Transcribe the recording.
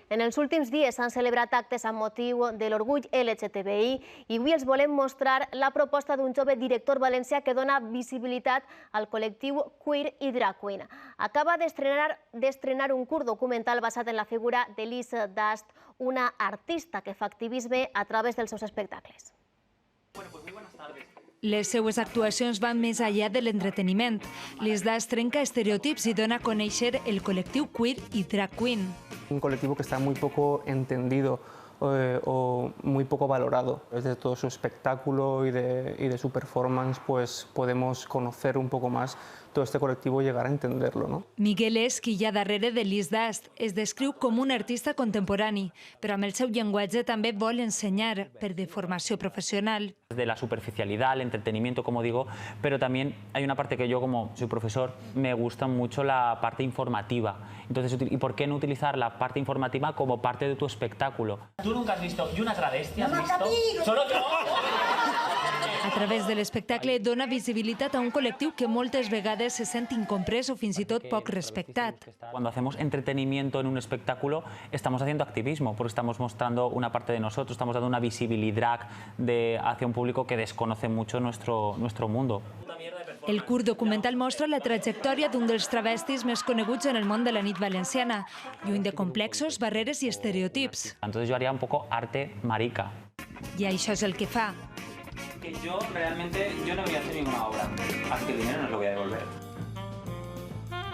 En els últims dies s'han celebrat actes amb motiu de l'orgull LGTBI i avui els volem mostrar la proposta d'un jove director valencià que dona visibilitat al col·lectiu queer i drag queen. Acaba d'estrenar un curt documental basat en la figura de Liz Dust, una artista que fa activisme a través dels seus espectacles. Les seues actuacions van més enllà de l'entreteniment. Liz Dust trenca estereotips i dona a conèixer el col·lectiu queer i drag queen. Un colectivo que está muy poco entendido o muy poco valorado. Desde todo su espectáculo y de su performance, pues podemos conocer un poco más todo este colectivo y llegar a entenderlo, ¿no? Miguel és qui hi ha darrere de Liz Dust. Es descriu com un artista contemporani, però amb el seu llenguatge també vol ensenyar per de formació profesional. De la superficialidad, el entretenimiento, como digo, pero también hay una parte que yo, como soy profesor, me gusta mucho la parte informativa. Entonces, ¿y por qué no utilizar la parte informativa como parte de tu espectáculo? ¿Tú nunca has visto y una travesti has visto? Solo que A través de l'espectacle dona visibilitat a un col·lectiu que moltes vegades se sent incomprès o fins i tot poc respectat. Cuando hacemos entretenimiento en un espectáculo, estamos haciendo activismo, porque estamos mostrando una parte de nosotros, estamos dando una visibilidad hacia un público que desconoce mucho nuestro mundo. El curt documental mostra la trajectòria d'un dels travestis més coneguts en el món de la nit valenciana, lluny de complexos, barreres i estereotips. Entonces yo haría un poco arte marica. I això és el que fa. yo realmente no voy a hacer ninguna obra. Hasta que el dinero no lo voy a devolver.